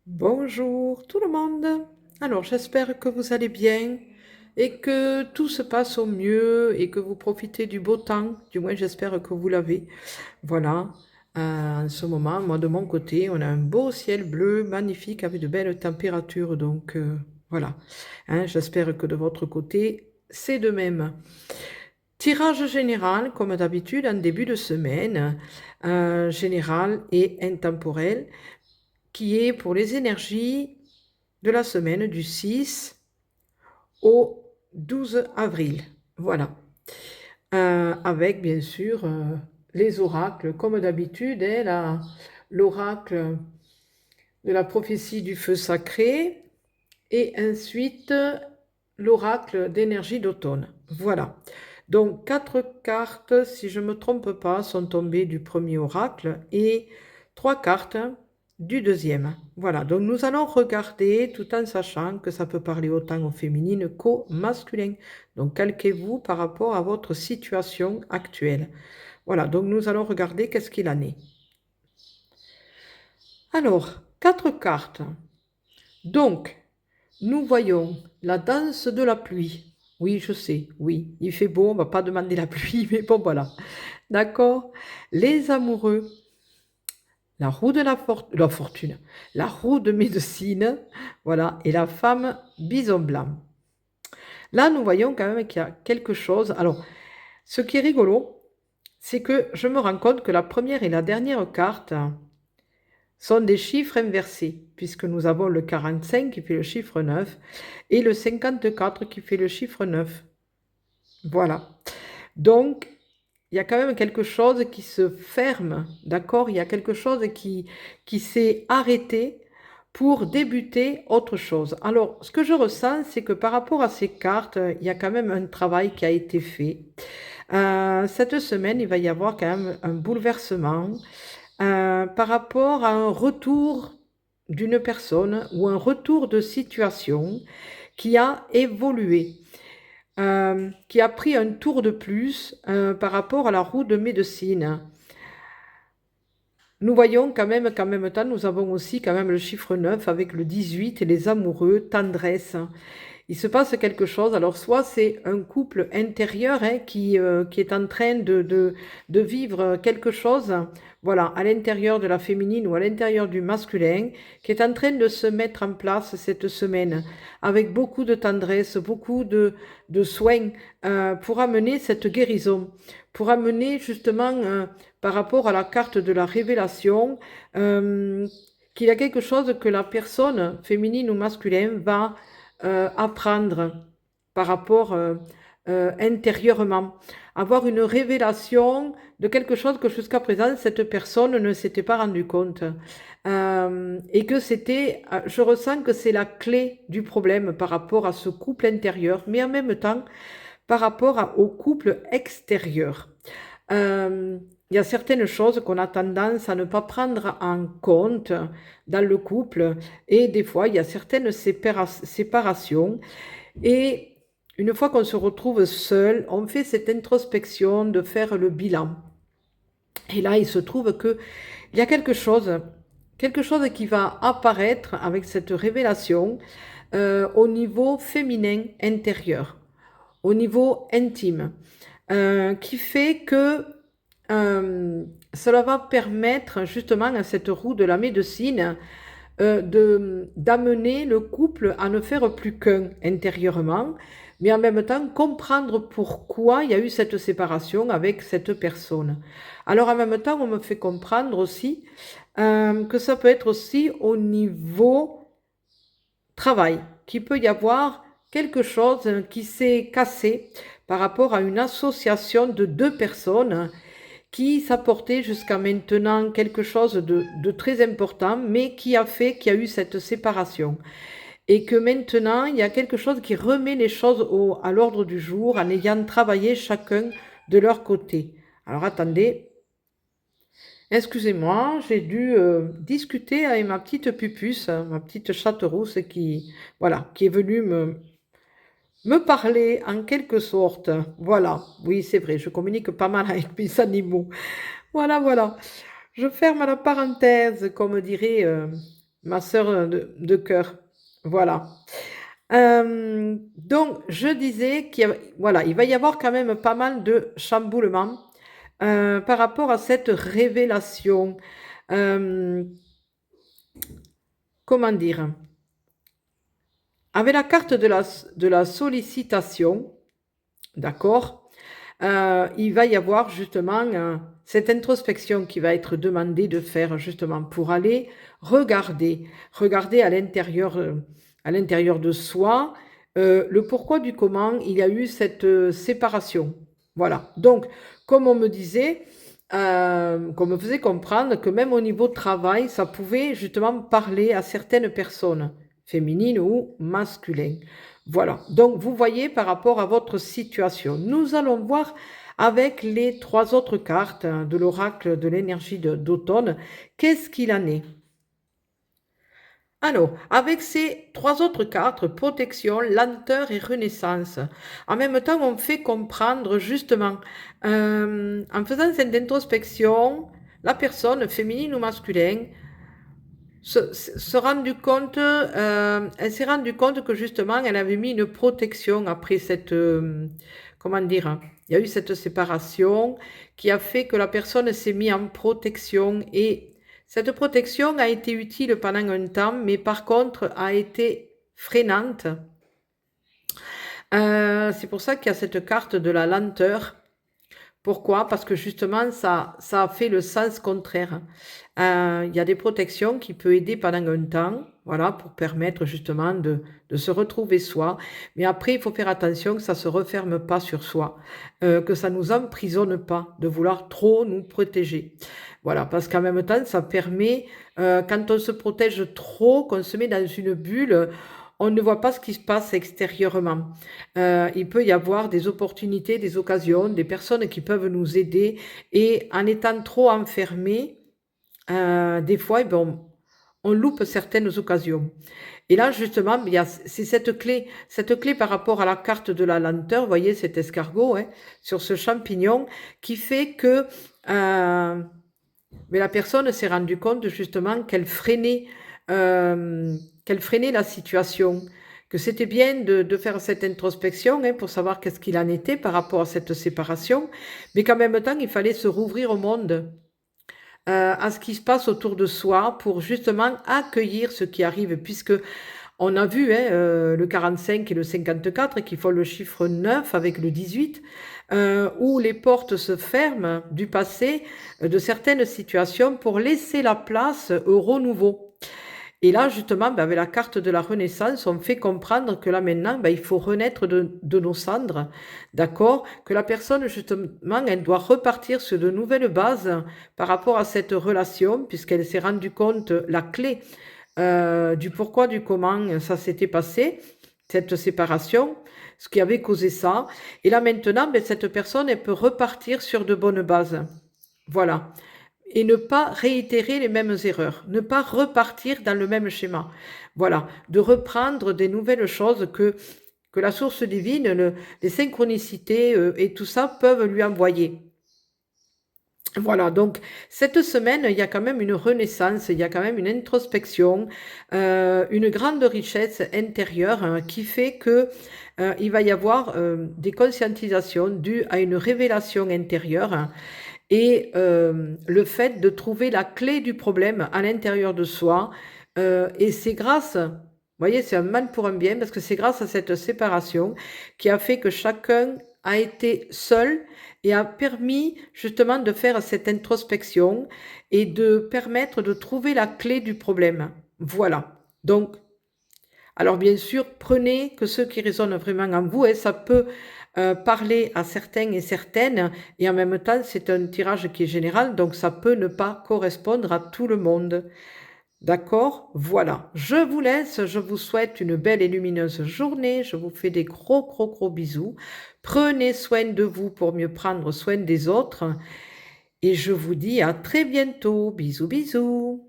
Bonjour tout le monde. Alors j'espère que vous allez bien et que tout se passe au mieux et que vous profitez du beau temps. Du moins j'espère que vous l'avez. Voilà. En ce moment, moi de mon côté, on a un beau ciel bleu magnifique avec de belles températures. Donc voilà. J'espère que de votre côté, c'est de même. Tirage général, comme d'habitude, en début de semaine, général et intemporel, qui est pour les énergies de la semaine du 6 au 12 avril. Voilà. Avec bien sûr les oracles, comme d'habitude, l'oracle de la prophétie du feu sacré et ensuite l'oracle d'énergie d'automne. Voilà. Donc, quatre cartes, si je ne me trompe pas, sont tombées du premier oracle et trois cartes du deuxième. Voilà. Donc, nous allons regarder tout en sachant que ça peut parler autant au féminin qu'au masculin. Donc, calquez-vous par rapport à votre situation actuelle. Voilà. Donc, nous allons regarder qu'est-ce qu'il en est. Alors, quatre cartes. Donc, nous voyons la danse de la pluie. Oui, je sais, oui, il fait beau, on ne va pas demander la pluie, mais bon, voilà. D'accord? Les amoureux, la roue de la fortune, la roue de médecine, voilà, et la femme bison blanc. Là, nous voyons quand même qu'il y a quelque chose. Alors, ce qui est rigolo, c'est que je me rends compte que la première et la dernière carte sont des chiffres inversés, puisque nous avons le 45 qui fait le chiffre 9 et le 54 qui fait le chiffre 9. Voilà. Donc, il y a quand même quelque chose qui se ferme, d'accord? Il y a quelque chose qui s'est arrêté pour débuter autre chose. Alors, ce que je ressens, c'est que par rapport à ces cartes, il y a quand même un travail qui a été fait. Cette semaine, il va y avoir quand même un bouleversement par rapport à un retour d'une personne ou un retour de situation qui a évolué, qui a pris un tour de plus par rapport à la roue de médecine. Nous voyons quand même qu'en même temps, nous avons aussi quand même le chiffre 9 avec le 18 et les amoureux, tendresse. Il se passe quelque chose. Alors, soit c'est un couple intérieur qui est en train de vivre quelque chose, voilà, à l'intérieur de la féminine ou à l'intérieur du masculin, qui est en train de se mettre en place cette semaine, avec beaucoup de tendresse, beaucoup de soins pour amener cette guérison, pour amener justement, par rapport à la carte de la révélation, qu'il y a quelque chose que la personne, féminine ou masculine, va apprendre par rapport intérieurement, avoir une révélation de quelque chose que jusqu'à présent cette personne ne s'était pas rendu compte. Et que c'était, je ressens que c'est la clé du problème par rapport à ce couple intérieur, mais en même temps par rapport au couple extérieur. Il y a certaines choses qu'on a tendance à ne pas prendre en compte dans le couple et des fois il y a certaines séparations et une fois qu'on se retrouve seul, on fait cette introspection de faire le bilan. Et là, il se trouve que il y a quelque chose qui va apparaître avec cette révélation au niveau féminin intérieur, au niveau intime, qui fait que cela va permettre justement à cette roue de la médecine d'amener le couple à ne faire plus qu'un intérieurement, mais en même temps comprendre pourquoi il y a eu cette séparation avec cette personne. Alors en même temps, on me fait comprendre aussi que ça peut être aussi au niveau travail, qu'il peut y avoir quelque chose qui s'est cassé par rapport à une association de deux personnes qui s'apportait jusqu'à maintenant quelque chose de très important, mais qui a fait qu'il y a eu cette séparation. Et que maintenant, il y a quelque chose qui remet les choses à l'ordre du jour en ayant travaillé chacun de leur côté. Alors attendez, excusez-moi, j'ai dû discuter avec ma petite pupusse, ma petite chatte rousse voilà, qui est venue me parler en quelque sorte. Voilà, oui, c'est vrai, je communique pas mal avec mes animaux. Voilà, voilà. Je ferme la parenthèse, comme dirait ma sœur de cœur. Voilà. Donc, je disais voilà, il va y avoir quand même pas mal de chamboulements par rapport à cette révélation. Euh, comment dire? Avec la carte de la sollicitation, d'accord, il va y avoir justement cette introspection qui va être demandée de faire justement pour aller regarder à l'intérieur de soi le pourquoi du comment il y a eu cette séparation. Voilà. Donc, comme on me disait, qu'on me faisait comprendre que même au niveau de travail, ça pouvait justement parler à certaines personnes, féminines ou masculines. Voilà. Donc, vous voyez par rapport à votre situation. Nous allons voir avec les trois autres cartes de l'oracle de l'énergie d'automne, qu'est-ce qu'il en est. Alors, avec ces trois autres cartes, protection, lenteur et renaissance, en même temps, on fait comprendre justement, en faisant cette introspection, la personne, féminine ou masculine, elle s'est rendue compte que justement, elle avait mis une protection après cette, comment dire, hein, il y a eu cette séparation qui a fait que la personne s'est mise en protection et cette protection a été utile pendant un temps, mais par contre a été freinante. C'est pour ça qu'il y a cette carte de la lenteur. Pourquoi? Parce que justement, ça a fait le sens contraire. Il y a des protections qui peuvent aider pendant un temps, voilà, pour permettre justement de se retrouver soi. Mais après, il faut faire attention que ça ne se referme pas sur soi, que ça ne nous emprisonne pas de vouloir trop nous protéger. Voilà, parce qu'en même temps, ça permet, quand on se protège trop, qu'on se met dans une bulle, on ne voit pas ce qui se passe extérieurement. Il peut y avoir des opportunités, des occasions, des personnes qui peuvent nous aider. Et en étant trop enfermés, des fois, eh ben, on loupe certaines occasions. Et là, justement, c'est cette clé par rapport à la carte de la lenteur, vous voyez cet escargot hein, sur ce champignon, qui fait que mais la personne s'est rendue compte justement qu'elle freinait la situation, que c'était bien de faire cette introspection hein, pour savoir qu'est-ce qu'il en était par rapport à cette séparation, mais qu'en même temps, il fallait se rouvrir au monde, à ce qui se passe autour de soi pour justement accueillir ce qui arrive, puisque on a vu hein, le 45 et le 54 qui font le chiffre 9 avec le 18, où les portes se ferment du passé de certaines situations pour laisser la place au renouveau. Et là, justement, ben, avec la carte de la Renaissance, on fait comprendre que là, maintenant, ben, il faut renaître de nos cendres, d'accord? Que la personne, justement, elle doit repartir sur de nouvelles bases par rapport à cette relation, puisqu'elle s'est rendue compte, la clé du pourquoi, du comment ça s'était passé, cette séparation, ce qui avait causé ça. Et là, maintenant, ben, cette personne, elle peut repartir sur de bonnes bases. Voilà et ne pas réitérer les mêmes erreurs, ne pas repartir dans le même schéma. Voilà, de reprendre des nouvelles choses que la source divine, les synchronicités et tout ça peuvent lui envoyer. Voilà, donc cette semaine, il y a quand même une renaissance, il y a quand même une introspection, une grande richesse intérieure hein, qui fait que il va y avoir des conscientisations dues à une révélation intérieure. Hein, et le fait de trouver la clé du problème à l'intérieur de soi. Et c'est grâce, vous voyez, c'est un mal pour un bien, parce que c'est grâce à cette séparation qui a fait que chacun a été seul et a permis justement de faire cette introspection et de permettre de trouver la clé du problème. Voilà. Donc, alors bien sûr, prenez que ce qui résonne vraiment en vous, et ça peut parler à certains et certaines, et en même temps, c'est un tirage qui est général, donc ça peut ne pas correspondre à tout le monde. D'accord? Voilà. Je vous laisse, je vous souhaite une belle et lumineuse journée, je vous fais des gros, gros, gros bisous. Prenez soin de vous pour mieux prendre soin des autres, et je vous dis à très bientôt. Bisous, bisous.